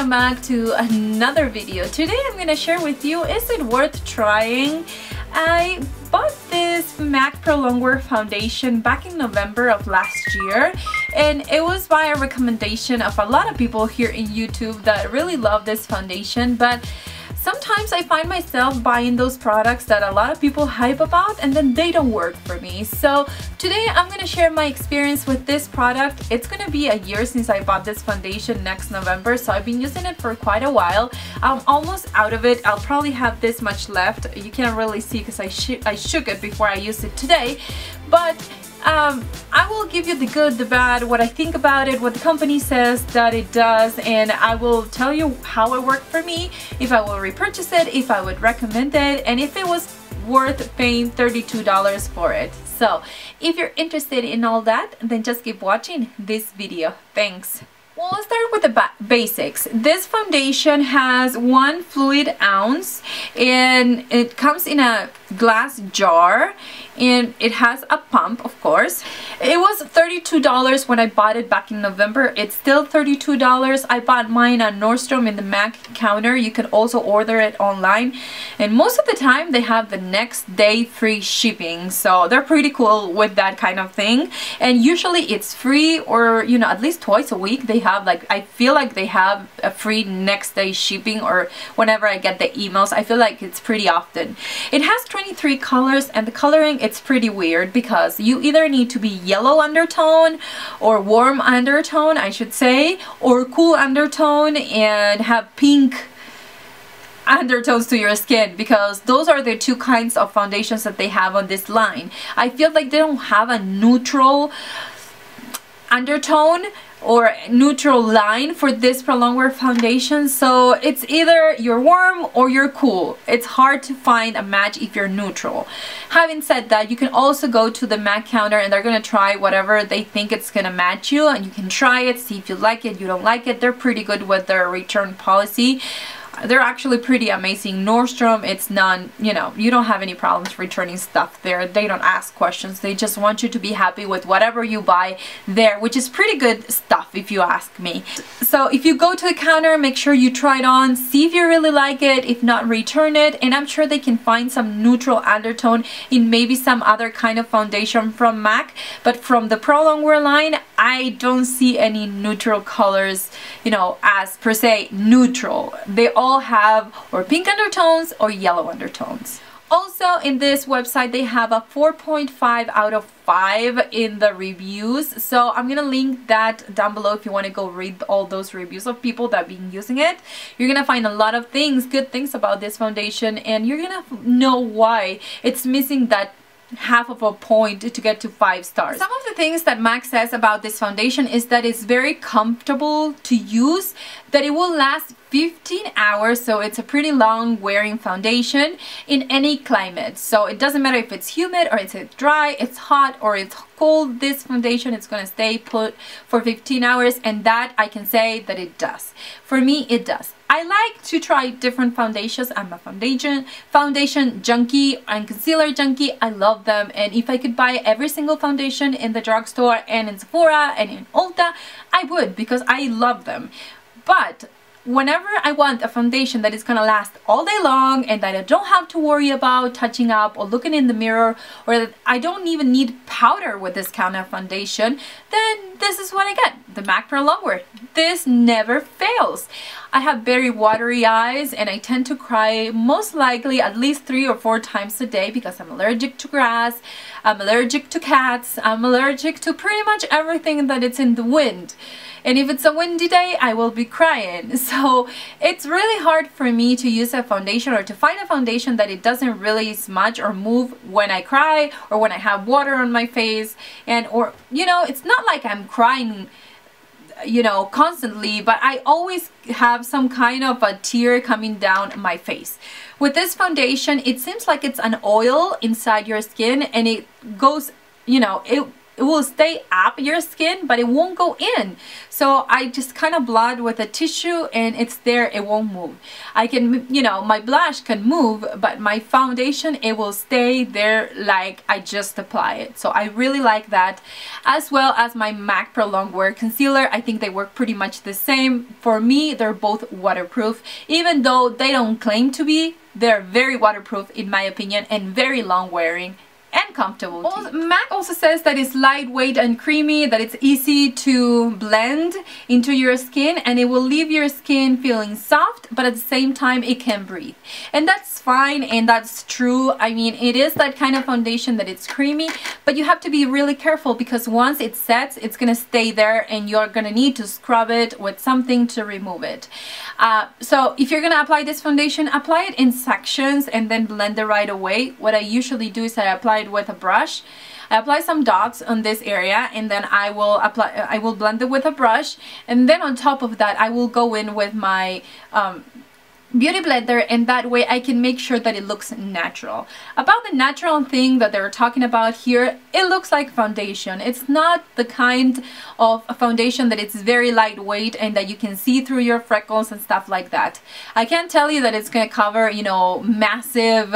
welcome back to another video. Today I'm gonna share with you, is it worth trying? I bought this MAC Pro Longwear foundation back in November of last year, and it was by a recommendation of a lot of people here in YouTube that really love this foundation. But sometimes I find myself buying those products that a lot of people hype about and then they don't work for me. So today I'm going to share my experience with this product. It's going to be a year since I bought this foundation next November, so I've been using it for quite a while. I'm almost out of it. I'll probably have this much left. You can't really see because I shook it before I used it today. But I will give you the good, the bad, what I think about it, what the company says that it does, and I will tell you how it worked for me, if I will repurchase it, if I would recommend it, and if it was worth paying $32 for it. So if you're interested in all that, then just keep watching this video. Thanks. Well, let's start with the basics. This foundation has 1 fluid ounce and it comes in a glass jar, and it has a pump, of course. It was $32 when I bought it back in November. It's still $32. I bought mine on Nordstrom in the MAC counter. You can also order it online, and most of the time they have the next day free shipping, so they're pretty cool with that kind of thing. And usually it's free, or you know, at least twice a week they have, like, I feel like they have a free next day shipping, or whenever I get the emails, I feel like it's pretty often. It has 23 colors, and the coloring, it's pretty weird because you either need to be yellow undertone or warm undertone, I should say, or cool undertone and have pink undertones to your skin, because those are the 2 kinds of foundations that they have on this line. I feel like they don't have a neutral undertone or neutral line for this Pro Longwear foundation, so it's either you're warm or you're cool. It's hard to find a match if you're neutral. Having said that, you can also go to the MAC counter and they're gonna try whatever they think it's gonna match you, and you can try it, see if you like it, you don't like it. They're pretty good with their return policy. They're actually pretty amazing. Nordstrom, it's none, you know, you don't have any problems returning stuff there. They don't ask questions. They just want you to be happy with whatever you buy there, which is pretty good stuff if you ask me. So if you go to the counter, make sure you try it on, see if you really like it. If not, return it, and I'm sure they can find some neutral undertone in maybe some other kind of foundation from MAC. But from the Pro Longwear line, I don't see any neutral colors, you know, as per se neutral. They all have or pink undertones or yellow undertones. Also, in this website they have a 4.5 out of 5 in the reviews, so I'm gonna link that down below if you want to go read all those reviews of people that have been using it. You're gonna find a lot of things, good things about this foundation, and you're gonna know why it's missing that half of a point to get to 5 stars. Some of the things that MAC says about this foundation is that it's very comfortable to use, that it will last 15 hours, so it's a pretty long wearing foundation in any climate. So it doesn't matter if it's humid or it's dry, it's hot or it's cold, this foundation is going to stay put for 15 hours, and that I can say that it does. For me, it does. I like to try different foundations. I'm a foundation junkie and concealer junkie. I love them, and if I could buy every single foundation in the drugstore and in Sephora and in Ulta, I would, because I love them. But whenever I want a foundation that is gonna last all day long and that I don't have to worry about touching up or looking in the mirror, or that I don't even need powder with this kind of foundation, then this is what I get, the MAC Pro Longwear. This never fails. I have very watery eyes, and I tend to cry most likely at least 3 or 4 times a day because I'm allergic to grass, I'm allergic to cats, I'm allergic to pretty much everything that it's in the wind. And if it's a windy day, I will be crying. So it's really hard for me to use a foundation, or to find a foundation that it doesn't really smudge or move when I cry or when I have water on my face. And, or, you know, it's not like I'm crying, you know, constantly, but I always have some kind of a tear coming down my face. With this foundation, it seems like it's an oil inside your skin, and it goes, you know, it will stay up your skin, but it won't go in. So I just kind of blot with a tissue and it's there, it won't move. I can, you know, my blush can move, but my foundation, it will stay there like I just apply it. So I really like that, as well as my MAC Pro Longwear concealer. I think they work pretty much the same. For me, they're both waterproof, even though they don't claim to be. They're very waterproof in my opinion, and very long wearing and comfortable. MAC also says that it's lightweight and creamy, that it's easy to blend into your skin, and it will leave your skin feeling soft, but at the same time it can breathe. And that's fine, and that's true. I mean, it is that kind of foundation that it's creamy, but you have to be really careful because once it sets, it's gonna stay there and you're gonna need to scrub it with something to remove it. So if you're gonna apply this foundation, apply it in sections and then blend it right away. What I usually do is I apply it with a brush. I apply some dots on this area, and then I will blend it with a brush, and then on top of that I will go in with my beauty blender, and that way I can make sure that it looks natural. About the natural thing that they're talking about here, it looks like foundation. It's not the kind of foundation that it's very lightweight and that you can see through your freckles and stuff like that. I can't tell you that it's gonna cover, you know, massive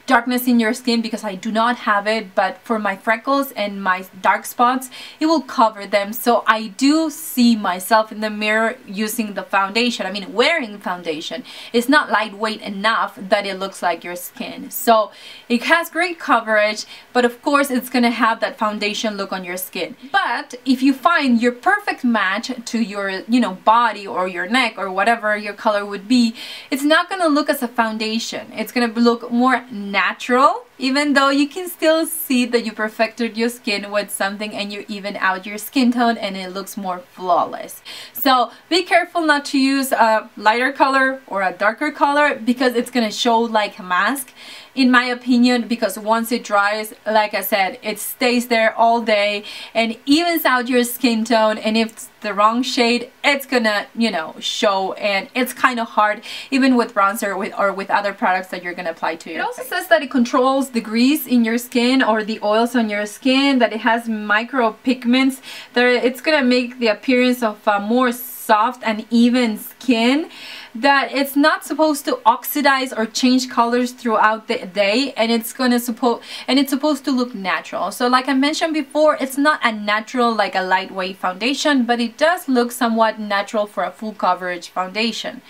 darkness in your skin because I do not have it, but for my freckles and my dark spots, it will cover them. So I do see myself in the mirror using the foundation. I mean, wearing foundation. It's not lightweight enough that it looks like your skin. So it has great coverage, but of course it's gonna have that foundation look on your skin. But if you find your perfect match to your, you know, body or your neck or whatever your color would be, it's not gonna look as a foundation. It's gonna look more natural, even though you can still see that you perfected your skin with something and you even out your skin tone and it looks more flawless. So be careful not to use a lighter color or a darker color because it's gonna show like a mask, in my opinion, because once it dries, like I said, it stays there all day and evens out your skin tone, and if it's the wrong shade, it's gonna, you know, show, and it's kind of hard even with bronzer or with other products that you're gonna apply to your face. It also says that it controls the grease in your skin or the oils on your skin, that it has micro pigments, that it's gonna make the appearance of a more soft and even skin, that it's not supposed to oxidize or change colors throughout the day, and it's supposed to look natural. So like I mentioned before, it's not a natural like a lightweight foundation, but it does look somewhat natural for a full coverage foundation.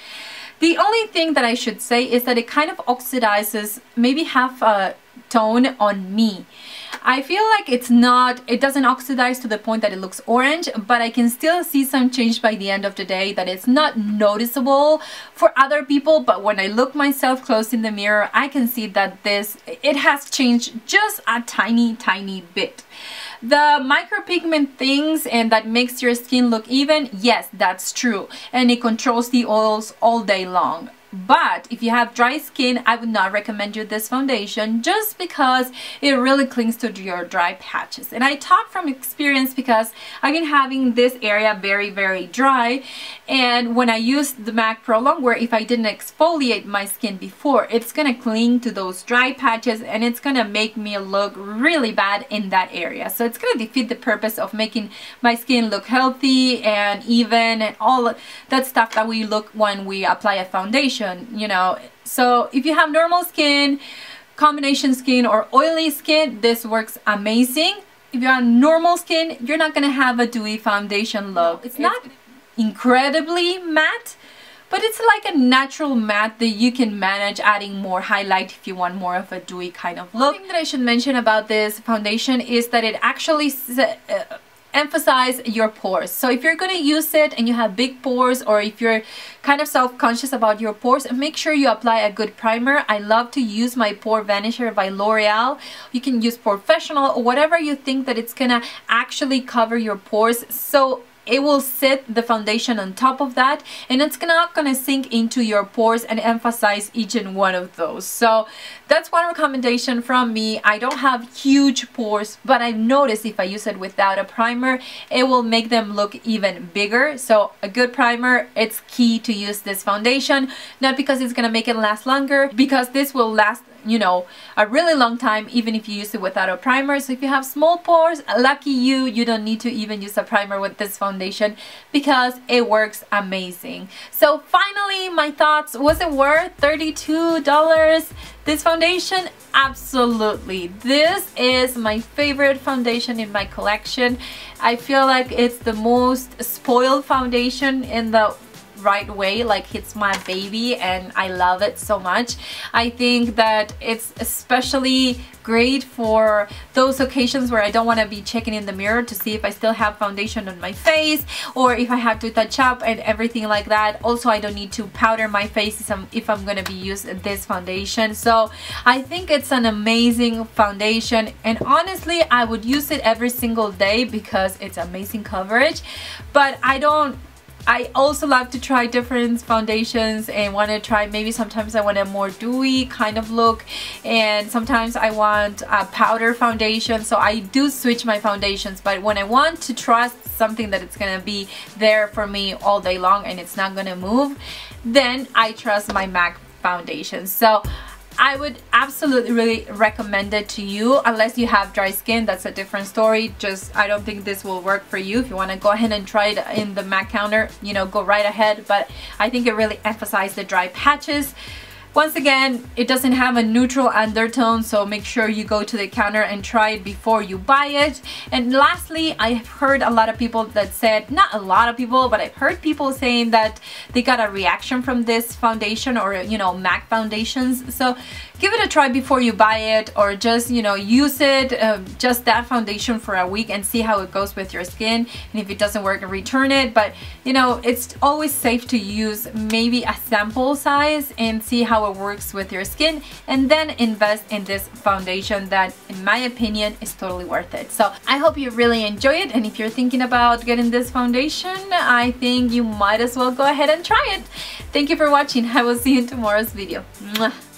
The only thing that I should say is that it kind of oxidizes maybe half a tone on me. I feel like it doesn't oxidize to the point that it looks orange, but I can still see some change by the end of the day, that it's not noticeable for other people, but when I look myself close in the mirror, I can see that it has changed just a tiny bit. The micropigment things and that makes your skin look even, yes, that's true, and it controls the oils all day long. But if you have dry skin, I would not recommend you this foundation just because it really clings to your dry patches. And I talk from experience because I've been having this area very dry, and when I use the MAC Pro Longwear, if I didn't exfoliate my skin before, it's gonna cling to those dry patches and it's gonna make me look really bad in that area. So it's gonna defeat the purpose of making my skin look healthy and even and all that stuff that we look when we apply a foundation. You know, so if you have normal skin, combination skin, or oily skin, this works amazing. If you have normal skin, you're not gonna have a dewy foundation look. It's not incredibly matte, but it's like a natural matte that you can manage adding more highlight if you want more of a dewy kind of look. One thing that I should mention about this foundation is that it actually emphasize your pores. So if you're going to use it and you have big pores, or if you're kind of self-conscious about your pores, make sure you apply a good primer. I love to use my Pore Vanisher by L'Oreal. You can use Professional or whatever you think that it's gonna actually cover your pores, so it will sit the foundation on top of that, and it's not gonna sink into your pores and emphasize each and one of those. So that's one recommendation from me. I don't have huge pores, but I've noticed if I use it without a primer, it will make them look even bigger. So a good primer, it's key to use this foundation, not because it's gonna make it last longer, because this will last you know, a really long time, even if you use it without a primer. So if you have small pores, lucky you, you don't need to even use a primer with this foundation because it works amazing. So finally, my thoughts, was it worth $32? This foundation? Absolutely. This is my favorite foundation in my collection. I feel like it's the most spoiled foundation in the right way, like it's my baby and I love it so much. I think that it's especially great for those occasions where I don't want to be checking in the mirror to see if I still have foundation on my face, or if I have to touch up and everything like that. Also, I don't need to powder my face if I'm going to be using this foundation. So I think it's an amazing foundation, and honestly I would use it every single day because it's amazing coverage. But I also love to try different foundations and want to try, maybe sometimes I want a more dewy kind of look, and sometimes I want a powder foundation. So I do switch my foundations, but when I want to trust something that it's gonna be there for me all day long and it's not gonna move, then I trust my MAC foundation. So I would absolutely really recommend it to you, unless you have dry skin. That's a different story. Just, I don't think this will work for you. If you want to go ahead and try it in the MAC counter, you know, go right ahead. But I think it really emphasized the dry patches. Once again, it doesn't have a neutral undertone, so make sure you go to the counter and try it before you buy it. And lastly, I've heard a lot of people that said, not a lot of people, but I've heard people saying that they got a reaction from this foundation, or, you know, MAC foundations. So give it a try before you buy it, or just, you know, use it, just that foundation for a week and see how it goes with your skin. And if it doesn't work, return it. But, you know, it's always safe to use maybe a sample size and see how it works with your skin, and then invest in this foundation that, in my opinion, is totally worth it. So I hope you really enjoy it, and if you're thinking about getting this foundation, I think you might as well go ahead and try it. Thank you for watching. I will see you in tomorrow's video. Mwah.